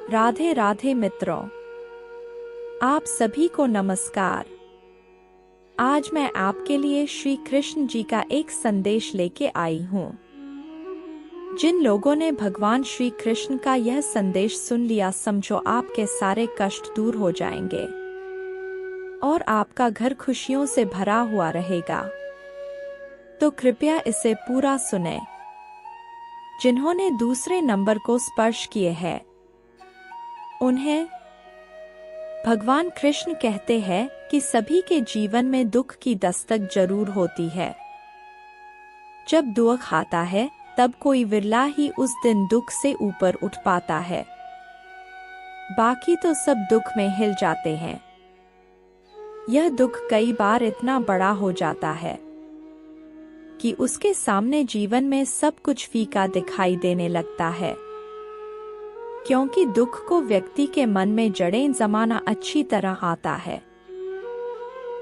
राधे राधे मित्रों, आप सभी को नमस्कार। आज मैं आपके लिए श्री कृष्ण जी का एक संदेश लेके आई हूँ। जिन लोगों ने भगवान श्री कृष्ण का यह संदेश सुन लिया, समझो आपके सारे कष्ट दूर हो जाएंगे और आपका घर खुशियों से भरा हुआ रहेगा। तो कृपया इसे पूरा सुने। जिन्होंने दूसरे नंबर को स्पर्श किए हैं उन्हें भगवान कृष्ण कहते हैं कि सभी के जीवन में दुख की दस्तक जरूर होती है। जब दुख आता है तब कोई विरला ही उस दिन दुख से ऊपर उठ पाता है, बाकी तो सब दुख में हिल जाते हैं। यह दुख कई बार इतना बड़ा हो जाता है कि उसके सामने जीवन में सब कुछ फीका दिखाई देने लगता है, क्योंकि दुख को व्यक्ति के मन में जड़ें जमाना अच्छी तरह आता है।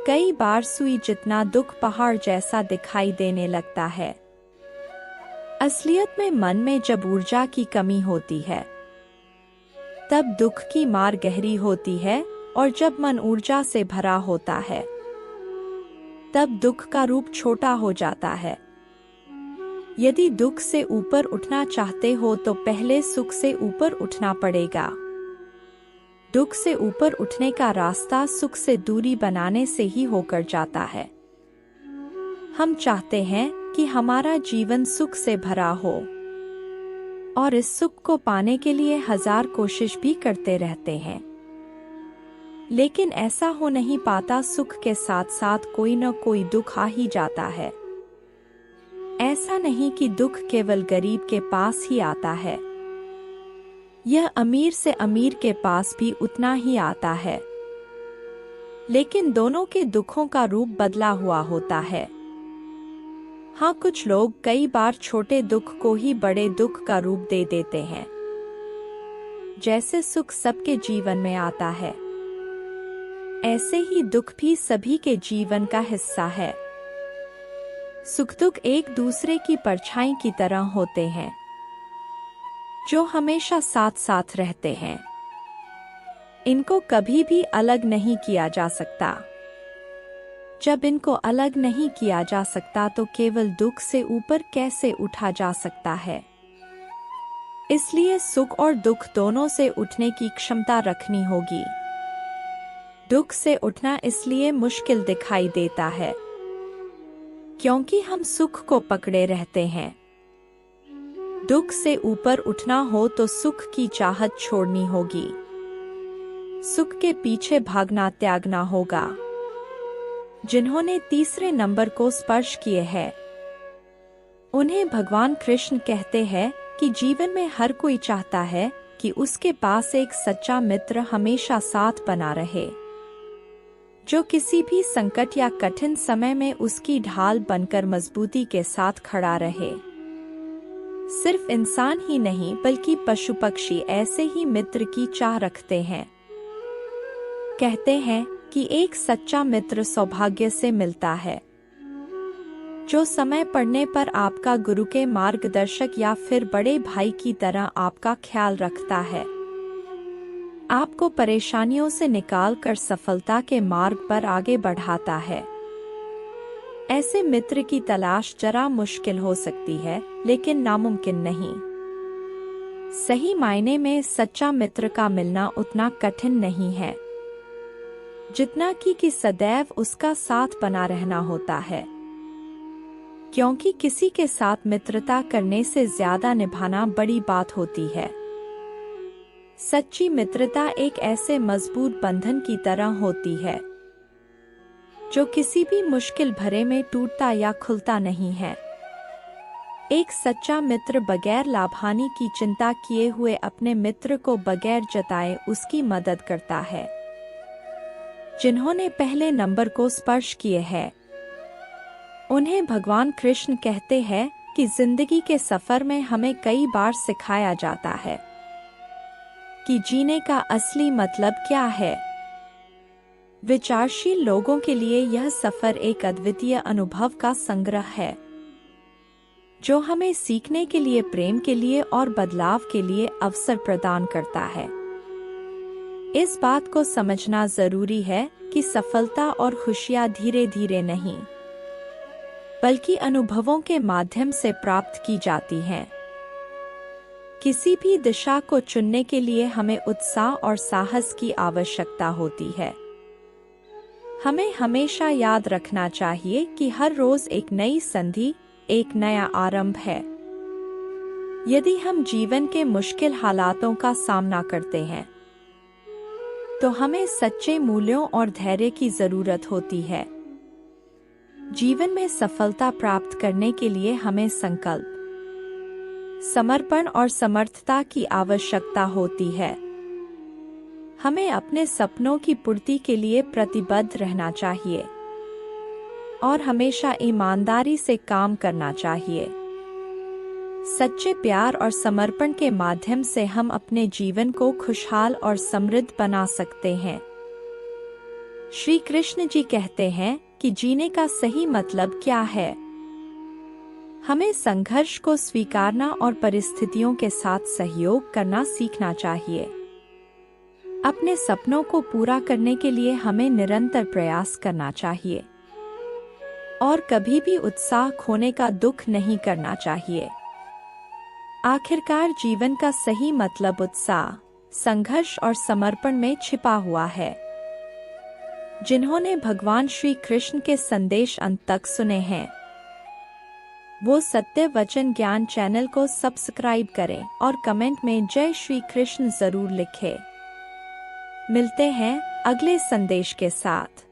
कई बार सुई जितना दुख पहाड़ जैसा दिखाई देने लगता है। असलियत में मन में जब ऊर्जा की कमी होती है तब दुख की मार गहरी होती है, और जब मन ऊर्जा से भरा होता है तब दुख का रूप छोटा हो जाता है। यदि दुख से ऊपर उठना चाहते हो तो पहले सुख से ऊपर उठना पड़ेगा। दुख से ऊपर उठने का रास्ता सुख से दूरी बनाने से ही होकर जाता है। हम चाहते हैं कि हमारा जीवन सुख से भरा हो, और इस सुख को पाने के लिए हजार कोशिश भी करते रहते हैं, लेकिन ऐसा हो नहीं पाता। सुख के साथ साथ कोई न कोई दुख आ ही जाता है। ऐसा नहीं कि दुख केवल गरीब के पास ही आता है, यह अमीर से अमीर के पास भी उतना ही आता है, लेकिन दोनों के दुखों का रूप बदला हुआ होता है। हाँ, कुछ लोग कई बार छोटे दुख को ही बड़े दुख का रूप दे देते हैं। जैसे सुख सबके जीवन में आता है, ऐसे ही दुख भी सभी के जीवन का हिस्सा है। सुख दुख एक दूसरे की परछाई की तरह होते हैं, जो हमेशा साथ साथ रहते हैं। इनको कभी भी अलग नहीं किया जा सकता। जब इनको अलग नहीं किया जा सकता तो केवल दुख से ऊपर कैसे उठा जा सकता है। इसलिए सुख और दुख दोनों से उठने की क्षमता रखनी होगी। दुख से उठना इसलिए मुश्किल दिखाई देता है क्योंकि हम सुख को पकड़े रहते हैं। दुख से ऊपर उठना हो तो सुख की चाहत छोड़नी होगी। सुख के पीछे भागना त्यागना होगा। जिन्होंने तीसरे नंबर को स्पर्श किए हैं उन्हें भगवान कृष्ण कहते हैं कि जीवन में हर कोई चाहता है कि उसके पास एक सच्चा मित्र हमेशा साथ बना रहे, जो किसी भी संकट या कठिन समय में उसकी ढाल बनकर मजबूती के साथ खड़ा रहे। सिर्फ इंसान ही नहीं बल्कि पशु पक्षी ऐसे ही मित्र की चाह रखते हैं। कहते हैं कि एक सच्चा मित्र सौभाग्य से मिलता है, जो समय पड़ने पर आपका गुरु के मार्गदर्शक या फिर बड़े भाई की तरह आपका ख्याल रखता है, आपको परेशानियों से निकालकर सफलता के मार्ग पर आगे बढ़ाता है। ऐसे मित्र की तलाश जरा मुश्किल हो सकती है, लेकिन नामुमकिन नहीं। सही मायने में सच्चा मित्र का मिलना उतना कठिन नहीं है जितना कि सदैव उसका साथ बना रहना होता है, क्योंकि किसी के साथ मित्रता करने से ज्यादा निभाना बड़ी बात होती है। सच्ची मित्रता एक ऐसे मजबूत बंधन की तरह होती है जो किसी भी मुश्किल भरे में टूटता या खुलता नहीं है। एक सच्चा मित्र बगैर लाभानी की चिंता किए हुए अपने मित्र को बगैर जताए उसकी मदद करता है। जिन्होंने पहले नंबर को स्पर्श किए हैं उन्हें भगवान कृष्ण कहते हैं कि जिंदगी के सफर में हमें कई बार सिखाया जाता है कि जीने का असली मतलब क्या है। विचारशील लोगों के लिए यह सफर एक अद्वितीय अनुभव का संग्रह है, जो हमें सीखने के लिए, प्रेम के लिए और बदलाव के लिए अवसर प्रदान करता है। इस बात को समझना जरूरी है कि सफलता और खुशियां धीरे धीरे नहीं, बल्कि अनुभवों के माध्यम से प्राप्त की जाती हैं। किसी भी दिशा को चुनने के लिए हमें उत्साह और साहस की आवश्यकता होती है। हमें हमेशा याद रखना चाहिए कि हर रोज एक नई संधि, एक नया आरंभ है। यदि हम जीवन के मुश्किल हालातों का सामना करते हैं, तो हमें सच्चे मूल्यों और धैर्य की जरूरत होती है। जीवन में सफलता प्राप्त करने के लिए हमें संकल्प, समर्पण और समर्थता की आवश्यकता होती है। हमें अपने सपनों की पूर्ति के लिए प्रतिबद्ध रहना चाहिए और हमेशा ईमानदारी से काम करना चाहिए। सच्चे प्यार और समर्पण के माध्यम से हम अपने जीवन को खुशहाल और समृद्ध बना सकते हैं। श्री कृष्ण जी कहते हैं कि जीने का सही मतलब क्या है। हमें संघर्ष को स्वीकारना और परिस्थितियों के साथ सहयोग करना सीखना चाहिए। अपने सपनों को पूरा करने के लिए हमें निरंतर प्रयास करना चाहिए और कभी भी उत्साह खोने का दुख नहीं करना चाहिए। आखिरकार जीवन का सही मतलब उत्साह, संघर्ष और समर्पण में छिपा हुआ है। जिन्होंने भगवान श्री कृष्ण के संदेश अंत तक सुने हैं, वो सत्य वचन ज्ञान चैनल को सब्सक्राइब करें और कमेंट में जय श्री कृष्ण जरूर लिखें। मिलते हैं अगले संदेश के साथ।